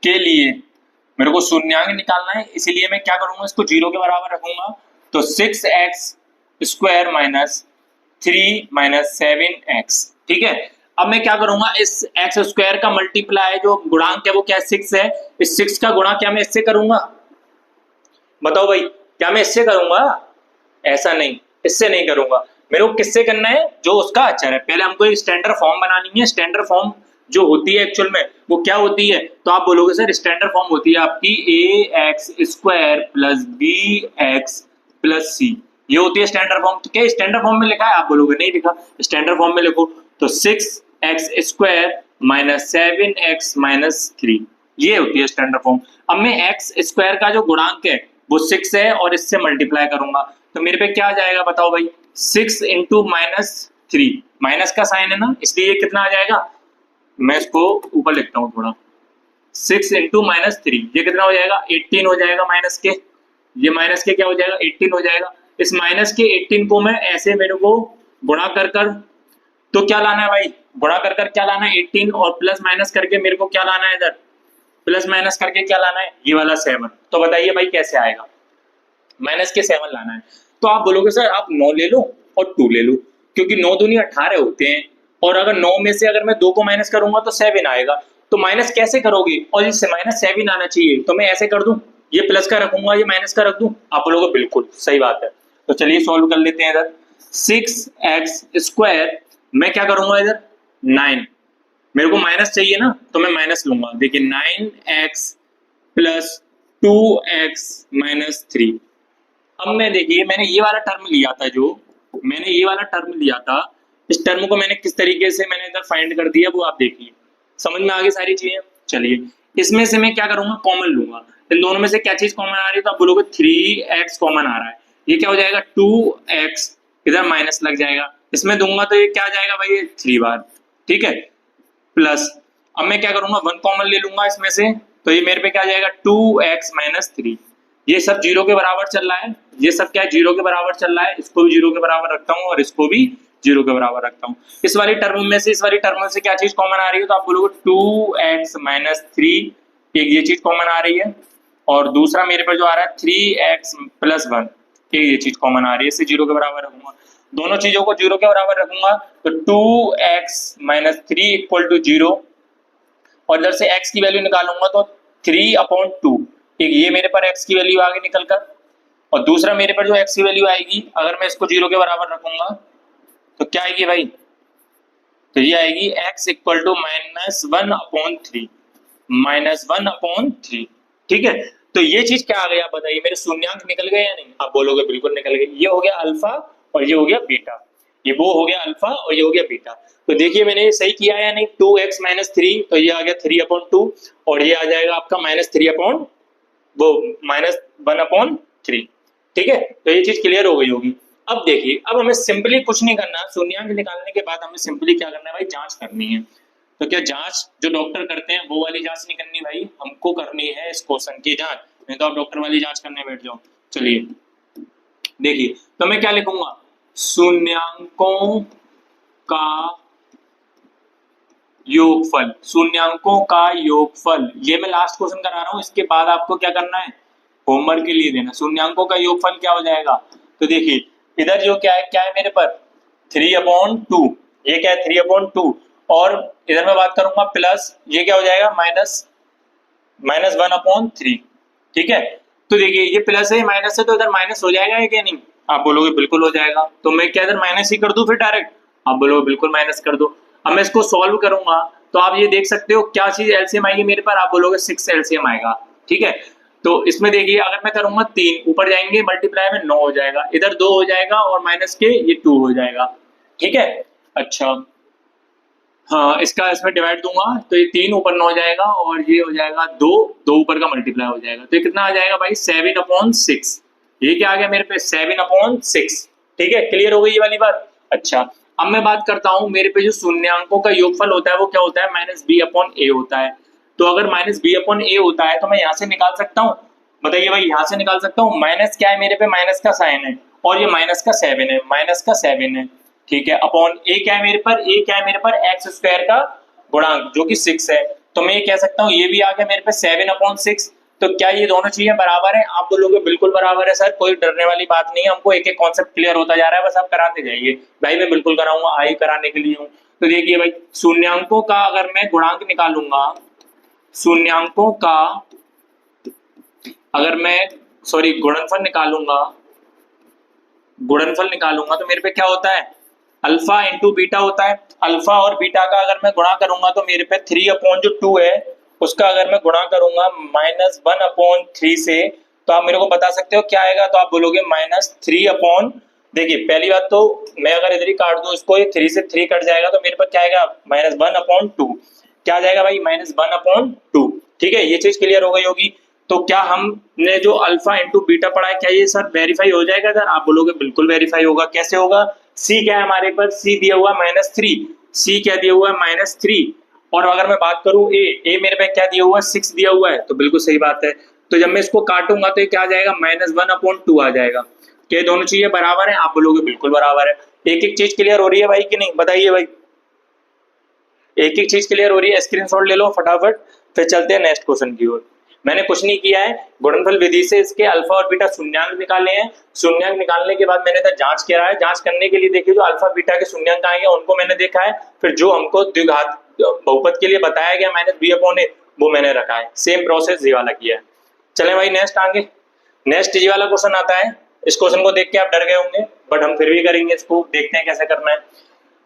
के लिए मेरे को शून्यांक निकालना है, इसीलिए मैं क्या करूंगा, इसको 0 के बराबर रखूंगा। तो 6x² माइनस 3 माइनस 7x। ठीक है, अब मैं क्या करूंगा, इस x² का मल्टीप्लाई जो गुणांक है वो क्या 6 है, इस 6 का गुणा क्या मैं इससे करूंगा, बताओ भाई, क्या मैं इससे करूंगा? ऐसा नहीं, इससे नहीं करूंगा। मेरे को किससे करना है, जो उसका अचर है। पहले हमको एक स्टैंडर्ड फॉर्म बनानी है। स्टैंडर्ड फॉर्म जो होती है एक्चुअल में वो क्या होती है, तो आप बोलोगे सर स्टैंडर्ड फॉर्म होती है आपकी ax² plus bx plus c, ये होती है स्टैंडर्ड फॉर्म। तो क्या स्टैंडर्ड फॉर्म में लिखा है? आप बोलोगे नहीं लिखा, स्टैंडर्ड फॉर्म में लिखो। तो 6x² माइनस 7x माइनस 3, ये होती है स्टैंडर्ड फॉर्म। अब मैं x² का जो गुणांक है वो 6 है और इससे मल्टीप्लाई करूंगा तो मेरे पे क्या आ जाएगा बताओ भाई, 6 इंटू माइनस 3, माइनस का साइन है ना इसलिए ये कितना आ जाएगा, मैं इसको ऊपर लिखता हूँ थोड़ा, 6 इंटू माइनस 3 ये कितना हो जाएगा, 18 हो जाएगा माइनस के, ये माइनस के क्या हो जाएगा 18 हो जाएगा। इस माइनस के 18 को मैं ऐसे मेरे को गुणा कर कर, तो क्या लाना है भाई, गुणा कर कर क्या लाना है 18 और प्लस माइनस करके मेरे को क्या लाना है इधर, प्लस माइनस करके क्या लाना है, ये वाला 7। तो बताइए भाई कैसे आएगा, माइनस के 7 लाना है। तो आप बोलोगे सर आप 9 ले लो और 2 ले लो, क्योंकि 9 दूनी 18 होते हैं और अगर 9 में से अगर मैं 2 को माइनस करूंगा तो 7 आएगा। तो माइनस कैसे करोगे, और इससे माइनस 7 आना चाहिए, तो मैं ऐसे कर दूं, ये प्लस का रखूंगा ये माइनस का रख दूं। आप बोलोगे बिल्कुल सही बात है। तो चलिए सॉल्व कर लेते हैं इधर। 6x² मैं क्या करूंगा इधर 9, मेरे को माइनस चाहिए ना तो मैं माइनस लूंगा। देखिए 9x प्लस 2x माइनस 3। अब मैं देखिए मैंने ये वाला टर्म लिया था, जो मैंने ये वाला टर्म लिया था, इस टर्म को मैंने किस तरीके से मैंने इधर फाइंड कर दिया वो आप देखिए, समझ में आ गई सारी चीजें। चलिए इसमें से मैं क्या करूंगा, कॉमन लूंगा। इन दोनों में से क्या चीज कॉमन आ रही है, तो आप बोलोगे 3x कॉमन आ रहा है, ये क्या हो जाएगा 2x, इधर माइनस लग जाएगा, इसमें दूंगा तो ये क्या आ जाएगा भाई ये 3 बार, ठीक है, प्लस। अब मैं क्या करूंगा 1 कॉमन ले लूंगा इसमें से, तो ये मेरे पे क्या आ जाएगा 2x माइनस 3। ये सब 0 के बराबर चल रहा है, ये सब क्या है 0 के बराबर चल रहा है, इसको भी 0 के बराबर रखता हूँ और इसको भी 0 के बराबर रखता हूँ। इस वाली टर्म में से इस वाली टर्म से क्या चीज कॉमन आ रही है, तो आप बोलोगे 2x माइनस 3, एक ये चीज कॉमन आ रही है, और दूसरा मेरे पर जो आ रहा है 3x प्लस 1, एक ये चीज कॉमन आ रही है, इसे 0 के बराबर रखूंगा। दोनों चीजों को 0 के बराबर रखूंगा तो 2x माइनस 3 इक्वल टू 0, और इधर से x की वैल्यू निकालूंगा तो 3/2, एक ये मेरे पर x की वैल्यू आगे निकल कर, और दूसरा मेरे पर जो x की वैल्यू आएगी अगर मैं इसको 0 के बराबर रखूंगा तो क्या आएगी भाई, तो ये आएगी x इक्वल टू -1/3, -1/3। ठीक है, तो ये चीज क्या आ गई आप बताइए, मेरे शून्यांक निकल गए या नहीं? आप बोलोगे बिल्कुल निकल गए। ये हो गया अल्फा और ये हो गया बीटा, ये वो हो गया अल्फा और ये हो गया बीटा। तो देखिए मैंने ये सही किया या नहीं, 2x माइनस 3, तो ये आ गया 3/2 और ये आ जाएगा आपका -3/1/3। ठीक है, तो ये चीज क्लियर हो गई होगी। अब देखिए, अब हमें सिंपली कुछ नहीं करना, शून्यांक निकालने के बाद हमें सिंपली क्या करना है भाई, जांच करनी है। तो क्या जांच जो डॉक्टर करते हैं वो वाली जांच नहीं करनी भाई, हमको करनी है इस क्वेश्चन की जांच, नहीं तो आप डॉक्टर वाली जांच करने बैठ जाओ। चलिए देखिए, तो मैं क्या लिखूंगा, शून्यांकों का योगफल, शून्यांकों का योगफल, ये मैं लास्ट क्वेश्चन करा रहा हूं, इसके बाद आपको क्या करना है, होमवर्क के लिए देना। शून्यांकों का योगफल क्या हो जाएगा, तो देखिए इधर जो क्या है मेरे पर 3/2, ये क्या है 3/2, और इधर मैं बात करूंगा प्लस, ये क्या हो जाएगा -1/3, ठीक है। तो देखिए ये प्लस है माइनस है, तो इधर माइनस हो जाएगा क्या नहीं, आप बोलोगे बिल्कुल हो जाएगा, तो मैं क्या इधर माइनस ही कर दूं फिर डायरेक्ट, आप बोलोगे बिल्कुल माइनस कर दो। अब मैं इसको सॉल्व करूंगा तो आप ये देख सकते हो क्या चीज एलसीएम आएगी मेरे पर, आप बोलोगे 6 एलसीएम आएगा, ठीक है। तो इसमें देखिए अगर मैं करूंगा 3 ऊपर जाएंगे मल्टीप्लाई में 9 हो जाएगा, इधर 2 हो जाएगा और माइनस के ये 2 हो जाएगा, ठीक है। अच्छा हाँ, इसका इसमें डिवाइड दूंगा तो ये 3 ऊपर 9 हो जाएगा और ये हो जाएगा 2 ऊपर का मल्टीप्लाई हो जाएगा, तो ये कितना आ जाएगा भाई 7/6, ये क्या आ गया मेरे पे 7/6, ठीक है, क्लियर हो गई ये वाली बात। अच्छा अब मैं बात करता हूँ, मेरे पे जो शून्यांकों का योगफल होता है वो क्या होता है, -b/a होता है। तो अगर -b/a होता है तो मैं यहाँ से निकाल सकता हूँ, बताइए भाई, यहाँ से निकाल सकता हूँ, माइनस क्या है मेरे पे, माइनस का साइन है और ये माइनस का 7 है, -7 है, ठीक है, अपॉन ए क्या है मेरे पर, ए क्या है मेरे पर x² का गुणांक जो कि 6 है, तो मैं ये कह सकता हूँ ये भी आ गया मेरे पे 7/6। तो क्या ये दोनों चीजें बराबर हैं, आप बोलोगे बिल्कुल बराबर है सर, कोई डरने वाली बात नहीं है, हमको एक एक कॉन्सेप्ट क्लियर होता जा रहा है, बस आप कराते जाइए। भाई मैं बिल्कुल कराऊंगा, आई कराने के लिए हूँ। तो देखिए भाई, शून्यांकों का अगर मैं गुणांक निकालूंगा, शून्यांकों का अगर मैं गुणनफल निकालूंगा तो मेरे पे क्या होता है, अल्फा इंटू बीटा होता है। अल्फा और बीटा का अगर मैं गुणा करूंगा तो मेरे पे 3/2 है, उसका अगर मैं गुणा करूंगा -1/3 से, तो आप मेरे को बता सकते हो क्या आएगा, तो आप बोलोगे -3 देखिए पहली बात तो मैं अगर इधर ही काट दूं इसको, ये 3 से 3 कट जाएगा तो मेरे पर क्या आएगा -1/2, क्या आ जाएगा भाई -1/2, ठीक है, ये चीज क्लियर हो गई होगी। तो क्या हमने जो अल्फा इंटू बीटा पढ़ा है क्या ये सर वेरीफाई हो जाएगा सर, आप बोलोगे बिल्कुल वेरीफाई होगा। कैसे होगा, सी क्या है हमारे पर, सी दिया हुआ -3, सी क्या दिया हुआ है -3, और अगर मैं बात करूं ए मेरे पे क्या दिया हुआ है 6 दिया हुआ है, तो बिल्कुल सही बात है। तो जब मैं इसको काटूंगा तो ये क्या आ जाएगा -1/2 आ जाएगा। क्या दोनों चीजें बराबर है, आप बोलोगे बिल्कुल बराबर है। एक एक चीज क्लियर हो रही है भाई कि नहीं, बताइए भाई, एक एक चीज क्लियर हो रही है, स्क्रीनशॉट ले लो फटाफट, फिर चलते हैं नेक्स्ट क्वेश्चन की ओर। मैंने कुछ नहीं किया है, गुणनफल विधि से इसके अल्फा और बीटा शून्यांक निकाले हैं, शून्यांक निकालने के बाद मैंने जांच किया है, जांच करने के लिए देखिए जो अल्फा बीटा के शून्यांक आएंगे उनको मैंने देखा है, फिर जो हमको द्विघात बहुपद के लिए बताया गया -b/a वो मैंने रखा है, सेम प्रोसेस ये वाला किया है। चले भाई नेक्स्ट आगे, नेक्स्ट ये वाला क्वेश्चन आता है, इस क्वेश्चन को देख के आप डर गए होंगे बट हम फिर भी करेंगे इसको, देखते हैं कैसे करना है।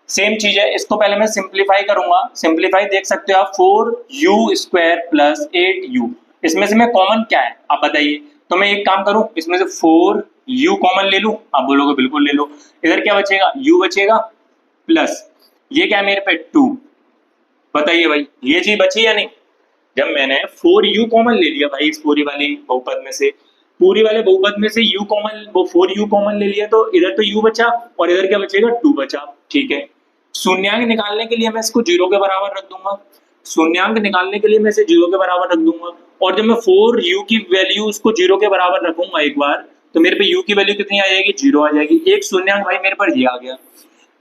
सेम चीज है, इसको पहले मैं सिंप्लीफाई करूंगा, सिंप्लीफाई देख सकते हो आप 4u² + 8u, इसमें से मैं कॉमन क्या है आप बताइए, तो मैं एक काम करूं इसमें से 4u कॉमन ले लूं, आप बोलोगे बिल्कुल ले लो, इधर क्या बचेगा u बचेगा प्लस ये क्या है मेरे पे 2, बताइए भाई ये चीज बची या नहीं। जब मैंने 4u कॉमन ले लिया भाई इस पूरी वाली बहुपद में से, पूरी वाले बहुपद में से u कॉमन, वो 4u कॉमन ले लिया तो इधर तो u बचा और इधर क्या बचेगा 2 बचा, ठीक है। शून्यांक निकालने के लिए मैं इसको 0 के बराबर रख दूंगा, शून्यांक निकालने के लिए मैं इसे 0 के बराबर रख दूंगा, और जब मैं 4u की वैल्यू उसको 0 के बराबर रखूंगा एक बार, तो मेरे पे u की वैल्यू कितनी आ जाएगी 0 आ जाएगी, एक शून्यांक भाई मेरे पर ये आ गया।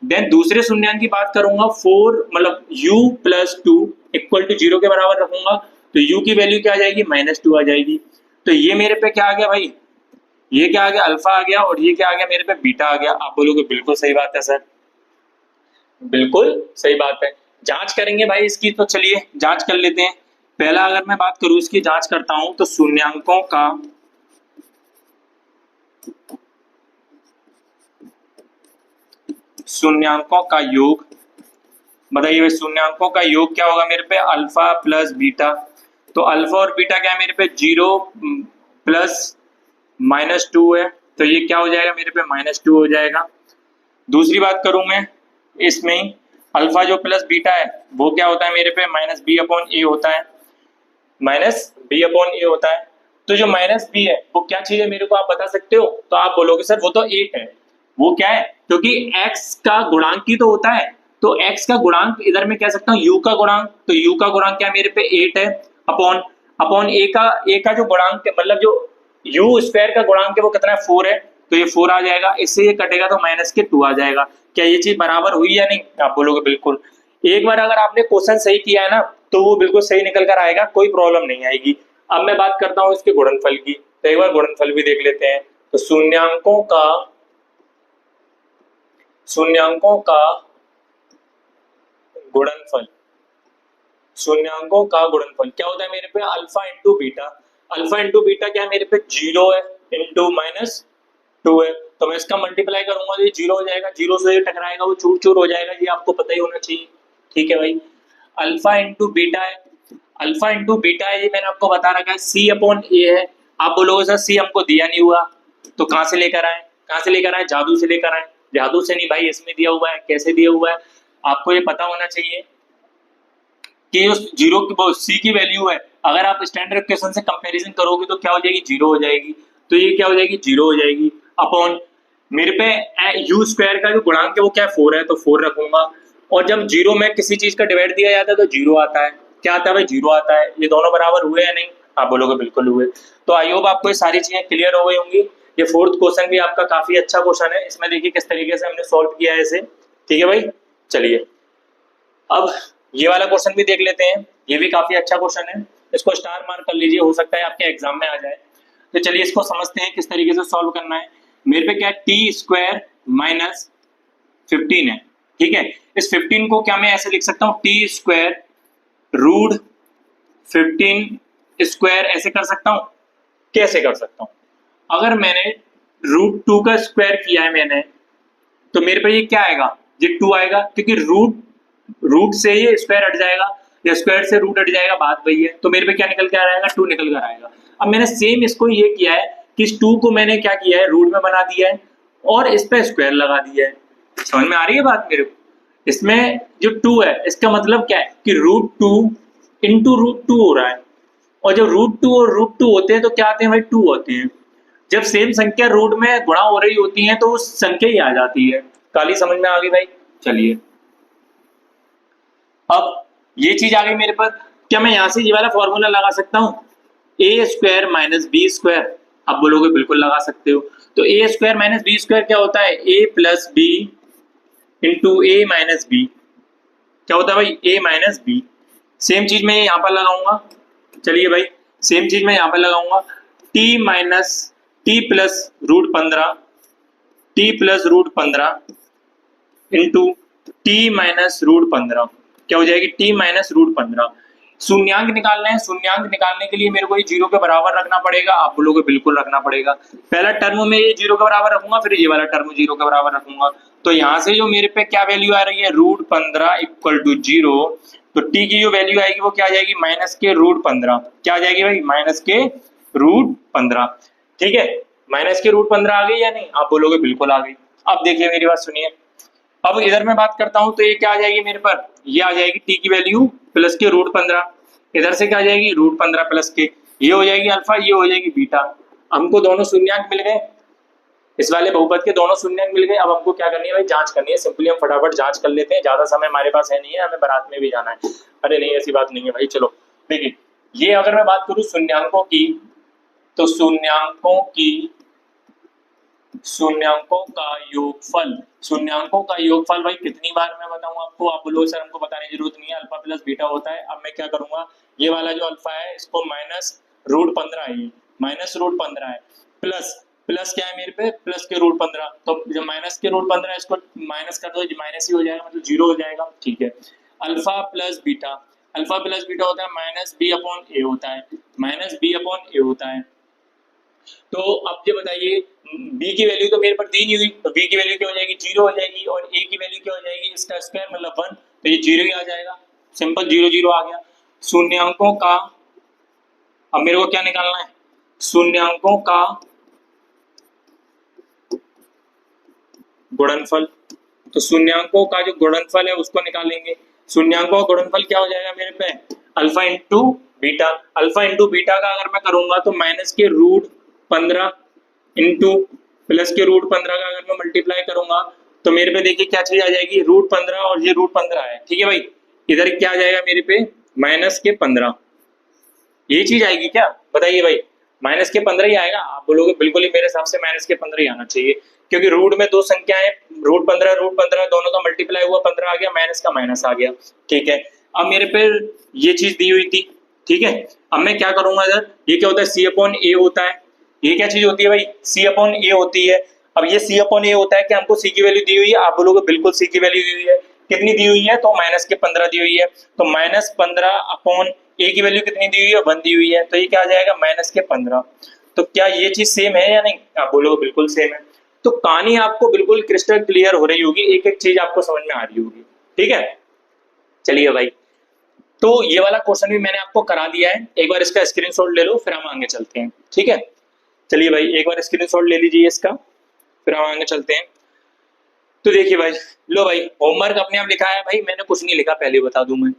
देन दूसरे शून्यांक की बात करूंगा, 4 मतलब u + 2 = 0 के बराबर रखूंगा, तो u की वैल्यू क्या आ जाएगी -2 आ जाएगी। तो ये मेरे पे क्या आ गया भाई, ये क्या आ गया अल्फा आ गया, और ये क्या आ गया मेरे पे बीटा आ गया। आप बोलोगे बिल्कुल सही बात है सर, बिल्कुल सही बात है। जांच करेंगे भाई इसकी, तो चलिए जांच कर लेते हैं। पहला अगर मैं बात करूं इसकी जांच करता हूं तो शून्यांकों का योग, बताइए भाई शून्यांकों का योग क्या होगा मेरे पे, अल्फा प्लस बीटा, तो अल्फा और बीटा क्या है मेरे पे 0 प्लस -2 है, तो ये क्या हो जाएगा मेरे पे -2 हो जाएगा। दूसरी बात करूं मैं इसमें, अल्फा जो प्लस बीटा है वो क्या होता है मेरे पे -b/a होता है, -b/a होता है। तो तो जो माइनस बी है वो क्या चीज है मेरे को आप बता सकते हो? तो आप बोलोगे सर वो तो 8 है। वो क्या है? क्योंकि x का गुणांक ही तो होता है, तो x का गुणांक इधर मैं कह सकता हूँ u का गुणांक, तो u का गुणांक क्या मेरे पे 8 है, अपॉन अपॉन a का जो गुणांक मतलब जो u स्क्वायर का गुणांक है वो कितना है 4 है, तो ये 4 आ जाएगा, इससे ये कटेगा तो माइनस के 2 आ जाएगा। क्या ये चीज बराबर हुई या नहीं? आप बोलोगे बिल्कुल। एक बार अगर आपने क्वेश्चन सही किया है ना तो वो बिल्कुल सही निकल कर आएगा, कोई प्रॉब्लम नहीं आएगी। अब मैं बात करता हूँ इसके गुणनफल की, तो एक बार गुणनफल भी देख लेते हैं। तो शून्यांकों का गुणनफल, शून्यांकों का गुणनफल क्या होता है मेरे पे? Alpha into beta. Alpha into beta क्या है मेरे पे? 0 है इंटू माइनस 2 है, तो मैं इसका मल्टीप्लाई करूंगा तो ये 0 हो जाएगा, 0 से ये टकराएगा वो चूर चूर हो जाएगा, ये आपको पता ही होना चाहिए। ठीक है भाई, अल्फा इंटू बीटा है, अल्फा इंटू बीटा है, ये मैंने आपको बता रखा है, सी अपॉन ए है। आप बोलोगे सर सी हमको दिया नहीं हुआ, तो कहाँ से लेकर आए? कहाँ से लेकर आए? जादू से लेकर आए। जादू से नहीं भाई, इसमें दिया हुआ है। कैसे दिया हुआ है आपको ये पता होना चाहिए कि उस जीरो की सी की वैल्यू है, अगर आप स्टैंडर्ड इक्वेशन से कंपैरिजन करोगे तो क्या हो जाएगी? 0 हो जाएगी, तो ये क्या हो जाएगी? 0 हो जाएगी, अपॉन मेरे पे यू स्क्वायर का जो गुणांक है वो क्या है? 4 है, तो 4 रखूंगा। और जब 0 में किसी चीज का डिवाइड दिया जाता है तो 0 आता है। क्या आता है भाई? 0 आता है। ये दोनों बराबर हुए या नहीं? आप बोलोगे बिल्कुल हुए। तो आई होप आपको ये सारी चीजें क्लियर हो गई होंगी। ये फोर्थ क्वेश्चन भी आपका काफी अच्छा क्वेश्चन है, इसमें देखिए किस तरीके से हमने सॉल्व किया है इसे। ठीक है भाई, चलिए अब ये वाला क्वेश्चन भी देख लेते हैं, ये भी काफी अच्छा क्वेश्चन है, इसको स्टार मार्क कर लीजिए, हो सकता है आपके एग्जाम में आ जाए। तो चलिए इसको समझते हैं किस तरीके से सॉल्व करना है। मेरे पे क्या है? टी स्क्वायर माइनस 15 है, ठीक है। इस 15 को क्या मैं ऐसे लिख सकता हूँ? टी स्क्वायर रूट 15 स्क्वायर ऐसे कर सकता हूँ। कैसे कर सकता हूँ? अगर मैंने रूट 2 का स्क्वायर किया है मैंने, तो मेरे पे ये क्या आएगा? ये 2 आएगा, क्योंकि रूट से ये स्क्वायर हट जाएगा या स्क्वायर से रूट हट जाएगा, बात वही है। तो मेरे पे क्या निकल के आ रहेगा? 2 निकल कर आएगा। अब मैंने सेम इसको ये किया है कि इस 2 को मैंने क्या किया है? रूट में बना दिया है और इस पे स्क्वायर लगा दिया है। समझ में आ रही है बात मेरे को? इसमें जो 2 है इसका मतलब क्या है कि रूट 2 इंटू रूट 2 हो रहा है, और जब रूट 2 और रूट 2 होते हैं तो क्या आते हैं भाई? 2 होते हैं। जब सेम संख्या रूट में गुणा हो रही होती है तो वो संख्या ही आ जाती है। काली समझ में आ गई भाई? चलिए अब ये चीज आ गई मेरे पास, क्या मैं यहां से ये वाला फॉर्मूला लगा सकता हूं? ए स्क्वायर माइनस बी स्क्वायर। आप बोलोगे बिल्कुल लगा सकते हो। तो ए स्क्वायर माइनस बी स्क्वायर क्या होता है? ए प्लस बी इंटू ए माइनस बी। क्या होता है भाई? ए माइनस बी। सेम चीज मैं यहां पर लगाऊंगा, चलिए भाई सेम चीज मैं यहां पर लगाऊंगा, t minus t plus root 15, t plus root 15 into t minus root 15। क्या हो जाएगी? T minus root 15। शून्यांक निकालना है, शून्यांक निकालने के लिए मेरे को ये 0 के बराबर रखना पड़ेगा। आप बोलोगे बिल्कुल रखना पड़ेगा। पहला टर्म में ये 0 के बराबर रखूंगा, फिर ये वाला टर्म 0 के बराबर रखूंगा। तो यहाँ से जो मेरे पे क्या वैल्यू आ रही है? Root 15 equal to 0। तो टी की जो वैल्यू आएगी वो क्या आ जाएगी? माइनस के रूट 15। क्या आ जाएगी भाई? माइनस के रूट 15। ठीक है, माइनस के रूट 15 आ गई या नहीं? आप बोलोगे बिल्कुल आ गई। अब देखिए मेरी बात सुनिए, अब इधर मैं बात करता हूं तो ये क्या आ जाएगी मेरे पर? ये आ जाएगी टी की वैल्यू प्लस के रूट 15। इधर से क्या आ जाएगी? रूट 15 प्लस के, ये हो जाएगी अल्फा, ये हो जाएगी बीटा। हमको दोनों शून्यांक मिल गए, इस वाले बहुपद के दोनों शून्यांक मिल गए। अब हमको क्या करनी है भाई? जांच करनी है। सिंपली हम फटाफट जांच कर लेते हैं, ज्यादा समय हमारे पास है नहीं है, हमें बारात में भी जाना है। अरे नहीं ऐसी बात नहीं है भाई। चलो देखिए, ये अगर मैं बात करूं शून्यांकों की, तो शून्यांकों का योगफल, शून्यांकों का योगफल भाई कितनी बार मैं बताऊं आपको? आप बोलो सर हमको बताने की जरूरत नहीं है, अल्फा प्लस बीटा होता है। अब मैं क्या करूंगा? ये वाला जो अल्फा है इसको माइनस रूट 15 है, माइनस रूट 15 है, प्लस प्लस क्या है मेरे पे? प्लस के रूट 15। तो जब माइनस के रूट 15 इसको माइनस कर दो, माइनस ही हो जाएगा, मतलब 0 हो जाएगा। ठीक है, alpha plus beta, alpha plus beta होता है माइनस बी अपॉन ए होता है, माइनस बी अपॉन ए होता है। तो अब ये बताइए, b की वैल्यू तो मेरे पर दी नहीं हुई, तो b की वैल्यू क्या हो जाएगी? 0 हो जाएगी, और a की वैल्यू क्या हो जाएगी? इसका स्क्वायर मतलब 1, तो ये 0 ही आ जाएगा। सिंपल 0 0 आ गया। शून्यांकों का, अब मेरे को क्या निकालना है? शून्यांकों का गुणनफल। तो शून्यांकों का जो गुणनफल है उसको निकालेंगे। शून्यांकों का गुणनफल क्या हो जाएगा मेरे पे? Alpha into beta, alpha into beta का अगर मैं करूंगा तो माइनस के रूट 15 इंटू प्लस के रूट 15 का अगर मैं मल्टीप्लाई करूंगा तो मेरे पे देखिए क्या चीज आ जाएगी, रूट 15 और ये रूट 15 है, ठीक है भाई। इधर क्या आ जाएगा मेरे पे, माइनस के 15, ये चीज आएगी क्या, बताइए भाई, माइनस के 15 ही आएगा। आप बोलोगे बिल्कुल ही मेरे हिसाब से माइनस के 15 ही आना चाहिए, क्योंकि रूट में दो संख्याएं, रूट 15 दोनों का मल्टीप्लाई हुआ 15 आ गया, माइनस का माइनस आ गया, ठीक है। अब मेरे पे ये चीज दी हुई थी, ठीक है। अब मैं क्या करूंगा इधर, ये क्या होता है, सी अपॉन ए होता है, ये क्या चीज होती है भाई, सी अपॉन ए होती है। अब ये सी अपॉन ए होता है कि हमको सी की वैल्यू दी हुई है, आप बोलोगे बिल्कुल सी की वैल्यू दी हुई है, कितनी दी हुई है, तो माइनस के 15 दी हुई है, तो माइनस 15 अपॉन ए की वैल्यू कितनी दी हुई है, 1 दी हुई है, तो ये क्या आ जाएगा, माइनस के 15। तो क्या ये चीज सेम है या नहीं, आप बोलोगे बिल्कुल सेम है। तो कहानी आपको बिल्कुल क्रिस्टल क्लियर हो रही होगी, एक एक चीज आपको समझ में आ रही होगी, ठीक है। चलिए भाई, तो ये वाला क्वेश्चन भी मैंने आपको करा दिया है, एक बार इसका स्क्रीनशॉट ले लो, फिर हम आगे चलते हैं, ठीक है। चलिए भाई, एक बार स्क्रीनशॉट ले लीजिए इसका, फिर हम आगे चलते हैं। तो देखिए भाई, लो भाई, होमवर्क अपने आप लिखा है भाई, मैंने कुछ नहीं लिखा, पहले बता दूं मैं,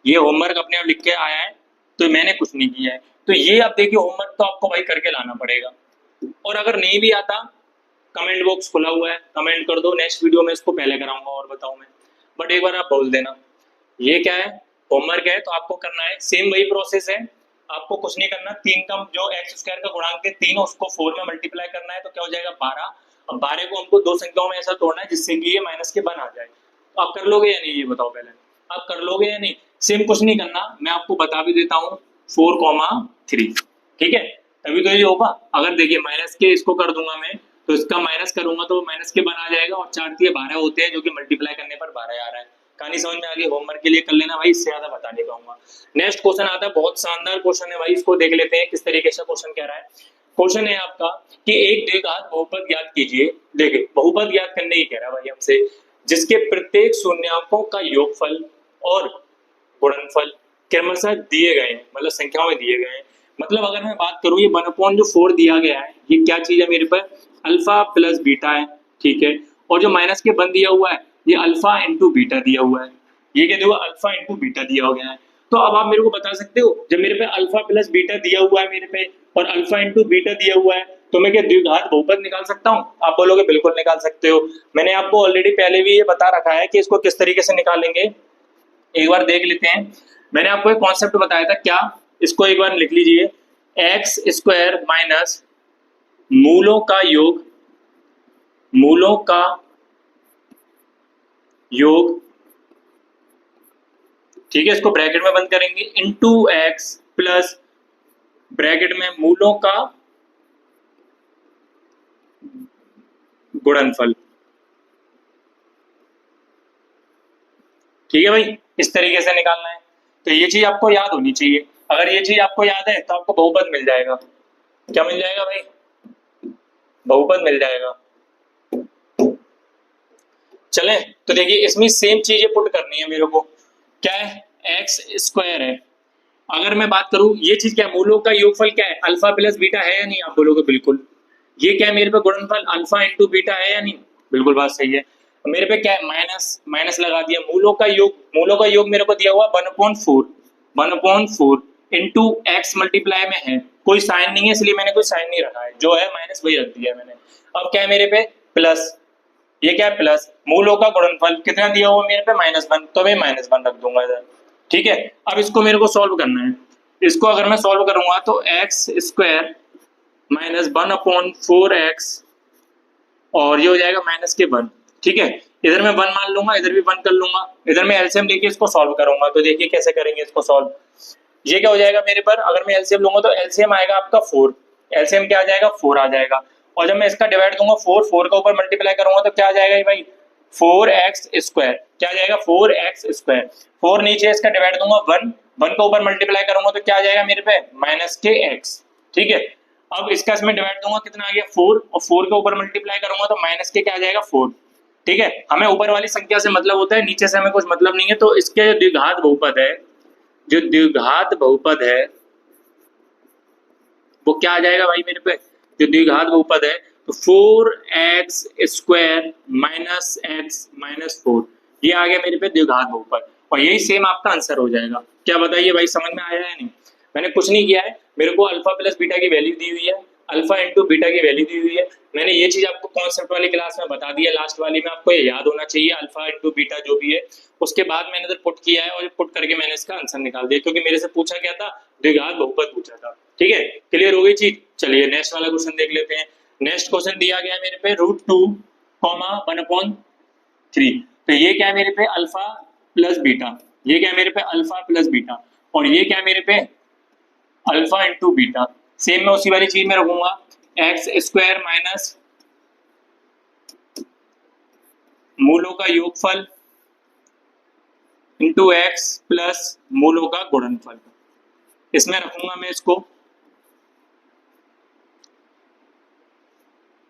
ये होमवर्क अपने आप लिख के आया है, तो मैंने कुछ नहीं किया है। तो ये आप देखिए, होमवर्क तो आपको भाई करके लाना पड़ेगा, और अगर नहीं भी आता, कमेंट बॉक्स खुला हुआ है, कमेंट कर दो, नेक्स्ट वीडियो में इसको पहले कराऊंगा और बताऊं मैं, बट एक बार आप बोल देना। ये क्या है, होमवर्क है, तो आपको करना है सेम वही प्रोसेस है, आपको कुछ नहीं करना, 3 का जो एक्स स्क्वायर का गुणांक है 3, उसको 4 में मल्टीप्लाई करना है, तो क्या हो जाएगा 12। अब 12 को हमको दो संख्याओं में ऐसा तोड़ना है जिससे कि ये माइनस के बन आ जाए। तो आप कर लोगे या नहीं, ये बताओ पहले, आप कर लोगे या नहीं। सेम कुछ नहीं करना, मैं आपको बता भी देता हूँ, 4,3, ठीक है, तभी तो ये होगा। अगर देखिए माइनस के इसको कर दूंगा मैं, तो इसका माइनस करूंगा तो माइनस के बन आ जाएगा, और 4 दिए 12 होते हैं, जो कि मल्टीप्लाई करने पर 12 आ रहा है। कहानी समझ में आ गई, होमवर्क के लिए कर लेना भाई, इससे ज्यादा बता नहीं पाऊंगा। नेक्स्ट क्वेश्चन आता है, बहुत शानदार क्वेश्चन है भाई, इसको देख लेते हैं किस तरीके से क्वेश्चन कह रहा है। क्वेश्चन है आपका कि एक द्विघात बहुपद ज्ञात कीजिए। देखिए, बहुपद ज्ञात करने ही कह रहा है भाई हमसे, जिसके प्रत्येक शून्याकों का योगफल और गुणनफल क्रमशः दिए गए हैं, मतलब संख्याओं में दिए गए हैं। मतलब अगर मैं बात करूं, ये 1/4 दिया गया है, ये क्या चीज है मेरे पर, अल्फा प्लस बीटा है, ठीक है। और जो माइनस के 1 दिया हुआ है, ये अल्फा इंटू बीटा दिया हुआ है, ये क्या दिया, अल्फा इंटू बीटा दिया गया है। तो अब आप मेरे को बता सकते हो, जब मेरे पे अल्फा प्लस बीटा दिया हुआ है मेरे पे, और अल्फा इंटू बीटा दिया हुआ है, तो मैं क्या द्विघात बहुपद निकाल सकता हूँ। आप बोलोगे बिल्कुल निकाल सकते हो, मैंने आपको ऑलरेडी पहले भी ये बता रखा है कि इसको किस तरीके से निकालेंगे, एक बार देख लेते हैं। मैंने आपको एक कॉन्सेप्ट बताया था, क्या, इसको एक बार लिख लीजिए, एक्स स्क्वायर माइनस मूलों का योग, मूलों का योग, ठीक है, इसको ब्रैकेट में बंद करेंगे, इंटू एक्स प्लस ब्रैकेट में मूलों का गुणनफल, ठीक है भाई, इस तरीके से निकालना है। तो ये चीज आपको याद होनी चाहिए, अगर ये चीज आपको याद है तो आपको बहुपद मिल जाएगा। क्या मिल जाएगा भाई, बहुपद मिल जाएगा। चलें, तो देखिए इसमें सेम चीजें पुट करनी है मेरे को, क्या है, एक्स स्क्वायर है, अगर मैं बात करूं ये चीज क्या है, मूलों का योगफल क्या है, अल्फा प्लस बीटा है या नहीं, आप बोलोगे बिल्कुल। ये क्या है मेरे पे, गुणनफल अल्फा इंटू बीटा है या नहीं, बिल्कुल बात सही है। मेरे पे क्या है, माइनस, माइनस लगा दिया, मूलों का योग, मूलों का योग मेरे को दिया हुआ 1/4 इंटू एक्स मल्टीप्लाई में है, कोई साइन नहीं है इसलिए मैंने कोई साइन नहीं रखा है, जो है माइनस वही रख दिया मैंने। अब क्या है मेरे पे, प्लस, ये क्या है, प्लस मूलों का गुणनफल कितना दिया हुआ मेरे पे, -1, तो मैं -1 रख दूंगा इधर, ठीक है। अब इसको मेरे को सॉल्व करना है, इसको अगर मैं सॉल्व करूंगा तो एक्स स्क्वायर माइनस 1/4x, और ये हो जाएगा -1, ठीक है। इधर मैं 1 मान लूंगा, इधर भी 1 कर लूंगा, इधर मैं एलसीएम लेके इसको सॉल्व करूंगा, तो देखिए कैसे करेंगे इसको सॉल्व। ये क्या हो जाएगा मेरे पर, अगर मैं एलसीएम लूंगा तो एलसीएम आएगा आपका 4, एलसीएम क्या आ जाएगा, 4 आ जाएगा। और जब मैं इसका डिवाइड दूंगा 4 का ऊपर मल्टीप्लाई करूंगा तो क्या आ जाएगा भाई, 4x स्क्वायर, क्या आ जाएगा, 4x स्क्वायर। 4 नीचे, इसका डिवाइड दूंगा 1 का ऊपर मल्टीप्लाई करूंगा तो क्या आ जाएगा मेरे पे, -x, ठीक है। अब इसका इसमें डिवाइड दूंगा, कितना आ गया 4, और 4 के ऊपर मल्टीप्लाई करूंगा तो माइनस के क्या आ जाएगा 4, ठीक है। हमें ऊपर वाली संख्या से मतलब होता है, नीचे से हमें कुछ मतलब नहीं है। तो इसके जो द्विघात बहुपद है, जो द्विघात बहुपद है वो क्या आ जाएगा भाई मेरे पे, जो द्विघात बहुपद है, तो 4x square minus x minus 4, ये आ गया मेरे पे द्विघात बहुपद, और यही सेम आपका आंसर हो जाएगा। क्या बताइए भाई, समझ में आया है नहीं। मैंने कुछ नहीं किया है, मेरे को अल्फा प्लस बीटा की वैल्यू दी हुई है, अल्फा इंटू बीटा की वैल्यू दी हुई है। मैंने ये चीज आपको कॉन्सेप्ट वाली क्लास में बता दी है, लास्ट वाली में आपको ये याद होना चाहिए, अल्फा इंटू बीटा जो भी है। उसके बाद मैंने इधर पुट किया है और पुट करके मैंने इसका आंसर निकाल दिया, क्योंकि मेरे से पूछा क्या था, द्विघात बहुपद पूछा था। ठीक है, क्लियर हो गई चीज। चलिए नेक्स्ट वाला क्वेश्चन देख लेते हैं। नेक्स्ट क्वेश्चन दिया गया है मेरे पे √2, 1/3। तो ये क्या है मेरे पे, अल्फा प्लस बीटा। ये क्या है मेरे पे, अल्फा प्लस बीटा। और ये क्या है मेरे पे, अल्फा इंटू बीटा। सेम मैं उसी वाली चीज में रखूंगा, x² माइनस मूलों का योगफल इंटू x प्लस मूलों का गुणनफल। इसमें रखूंगा मैं इसको,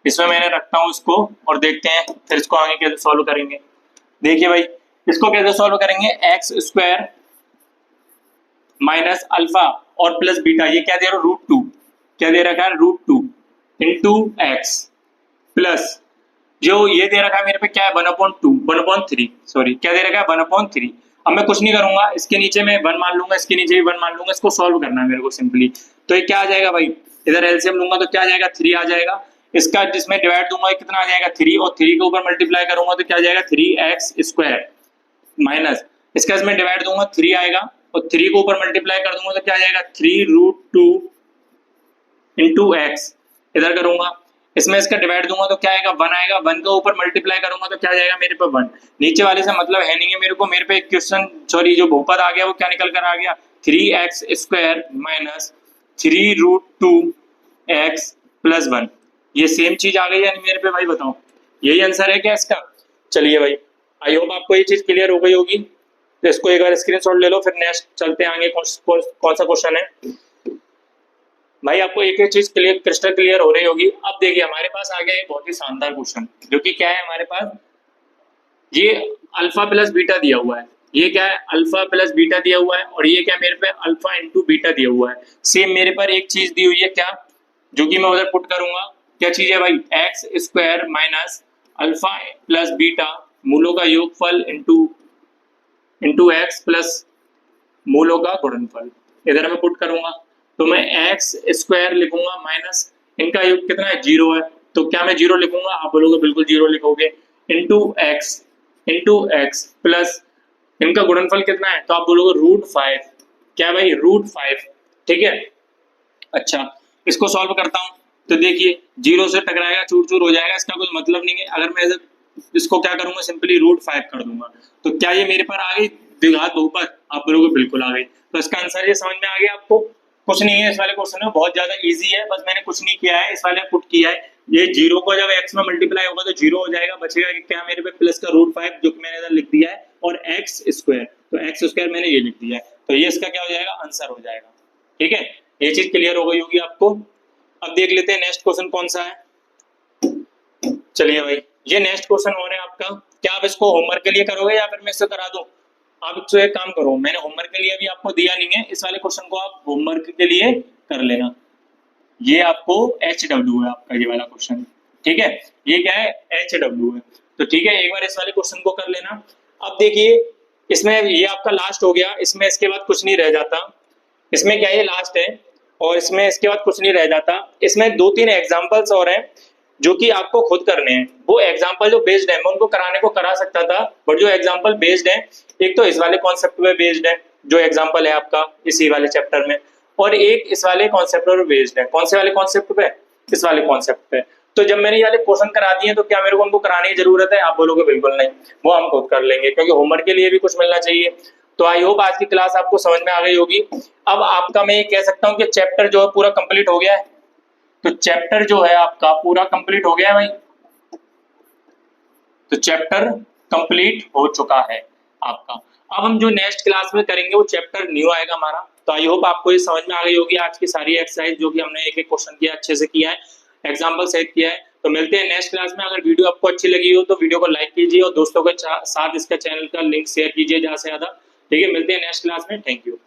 इसमें मैंने रखता हूं इसको, और देखते हैं फिर इसको आगे कैसे सॉल्व करेंगे। देखिए भाई, इसको कैसे सॉल्व करेंगे, x² माइनस अल्फा और प्लस बीटा, ये क्या दे रहा है, √2, क्या दे रखा है, √2 इंटू एक्स प्लस जो ये दे रखा है मेरे पे क्या है, 1/3, सॉरी क्या दे रखा है, 1/3। अब मैं कुछ नहीं करूंगा, इसके नीचे मैं 1 मान लूंगा, इसके नीचे भी 1 मान लूंगा, इसको सॉल्व करना है मेरे को सिंपली। तो ये क्या आ जाएगा भाई, इधर एलसीएम लूंगा तो क्या आ जाएगा, 3 आ जाएगा। इसका जिसमें डिवाइड दूंगा कितना आ जाएगा, 3, और 3 के ऊपर मल्टीप्लाई करूंगा तो क्या आ जाएगा, 3x² माइनस इसका इसमें डिवाइड दूंगा 3 आएगा, और 3 को ऊपर मल्टीप्लाई कर दूंगा तो क्या आ जाएगा, 3√2 इंटू एक्स। इधर करूंगा, इसमें इसका डिवाइड दूंगा तो क्या आएगा, 1 आएगा, 1 के ऊपर मल्टीप्लाई करूंगा तो क्या आ जाएगा मेरे पे 1। नीचे वाले से मतलब है नहीं है मेरे को, मेरे पे क्वेश्चन सॉरी जो बहुपद आ गया वो क्या निकल कर आ गया, 3x² माइनस 3√2x प्लस 1। ये सेम चीज आ गई है मेरे पे भाई, बताओ यही आंसर है क्या इसका। चलिए भाई, आई होप आपको ये चीज क्लियर हो गई होगी। तो इसको एक बार स्क्रीनशॉट ले लो, फिर नेक्स्ट चलते हैं आगे। कौन सा क्वेश्चन है भाई, आपको एक एक चीज क्लियर, क्रिस्टल क्लियर हो रही होगी। अब देखिए हमारे पास आ गया एक बहुत ही शानदार क्वेश्चन, जो कि क्या है हमारे पास, ये अल्फा प्लस बीटा दिया हुआ है, ये क्या है, अल्फा प्लस बीटा दिया हुआ है, और ये क्या मेरे पे अल्फा इंटू बीटा दिया हुआ है। सेम मेरे पर एक चीज दी हुई है क्या, जो कि मैं उधर पुट करूंगा, क्या चीज है भाई, x² minus alpha plus beta मूलों का योगफल इंटू एक्स प्लस मूलों का गुणनफल। इधर मैं पुट करूंगा तो मैं x² लिखूंगा माइनस इनका योग कितना है, 0 है, तो क्या मैं 0 लिखूंगा, आप बोलोगे बिल्कुल 0 लिखोगे, इंटू एक्स प्लस इनका गुणनफल कितना है, तो आप बोलोगे √5। क्या भाई, √5। ठीक है, अच्छा इसको सॉल्व करता हूं तो देखिए 0 से टकराएगा, चूर चूर हो जाएगा, इसका कोई मतलब नहीं है। अगर मैं इसको क्या करूंगा, सिंपली √5 कर दूंगा, तो क्या ये मेरे पर आ गई द्विघात बहुपद, आप बोलोगे बिल्कुल आ गई। तो इसका आंसर ये समझ में आ गया आपको। कुछ नहीं है इस वाले क्वेश्चन में, बहुत ज्यादा इजी है, बस मैंने कुछ नहीं किया है, इस वाले पुट किया है। ये 0 को जब x में मल्टीप्लाई होगा तो 0 हो जाएगा, बचेगा क्या मेरे पे प्लस का √5 जो कि मैंने इधर लिख दिया है, और x², तो x² मैंने ये लिख दिया है, तो ये इसका क्या हो जाएगा, आंसर हो जाएगा। ठीक है, ये चीज क्लियर हो गई होगी आपको। अब देख लेते हैं नेक्स्ट क्वेश्चन कौन सा है। चलिए भाई, ये नेक्स्ट क्वेश्चन हो रहा है आपका, क्या आप इसको होमवर्क के लिए करोगे या फिर मैं इससे करा दूं। आप इसको एक काम करो, मैंने होमवर्क के लिए अभी आपको दिया नहीं है, इस वाले क्वेश्चन को आप होमवर्क के लिए कर लेना। ये आपको HW है आपका ये वाला क्वेश्चन, ठीक है, ये क्या है, HW है। तो ठीक है, एक बार इस वाले क्वेश्चन को कर लेना। अब देखिए इसमें ये आपका लास्ट हो गया, इसमें इसके बाद कुछ नहीं रह जाता, इसमें क्या है लास्ट है, और इसमें इसके बाद कुछ नहीं रह जाता। इसमें 2-3 एग्जाम्पल्स और हैं जो कि आपको खुद करने हैं। वो एग्जाम्पल जो बेस्ड है मैं उनको कराने को करा सकता था, बट जो एग्जाम्पल बेस्ड है, एक तो इस वाले कॉन्सेप्ट पे बेस्ड है जो एग्जाम्पल है आपका इसी वाले चैप्टर में, और एक इस वाले कॉन्सेप्ट पर बेस्ड है। कौन से वाले कॉन्सेप्ट पे, इस वाले कॉन्सेप्ट पे। तो जब मैंने ये वाले क्वेश्चन करा दिए तो क्या मेरे को उनको कराने की जरूरत है, आप बोलोगे बिल्कुल नहीं, वो हम खुद कर लेंगे, क्योंकि होमवर्क के लिए भी कुछ मिलना चाहिए। तो आई होप आज की क्लास आपको समझ में आ गई होगी। अब आपका मैं ये कह सकता हूँ कि चैप्टर जो है पूरा कंप्लीट हो गया है, तो चैप्टर जो है आपका पूरा कंप्लीट हो गया है भाई, तो चैप्टर कंप्लीट हो चुका है आपका। अब हम जो नेक्स्ट क्लास में करेंगे वो चैप्टर न्यू आएगा हमारा। तो आई होप आपको ये समझ में आ गई होगी आज की सारी एक्सरसाइज जो कि हमने एक एक क्वेश्चन किया, अच्छे से किया है, एग्जाम्पल सहित किया है। तो मिलते हैं नेक्स्ट क्लास में। अगर वीडियो आपको अच्छी लगी हो तो वीडियो को लाइक कीजिए और दोस्तों के साथ इसका चैनल का लिंक शेयर कीजिए ज्यादा से ज्यादा। ठीक है, मिलते हैं नेक्स्ट क्लास में, थैंक यू।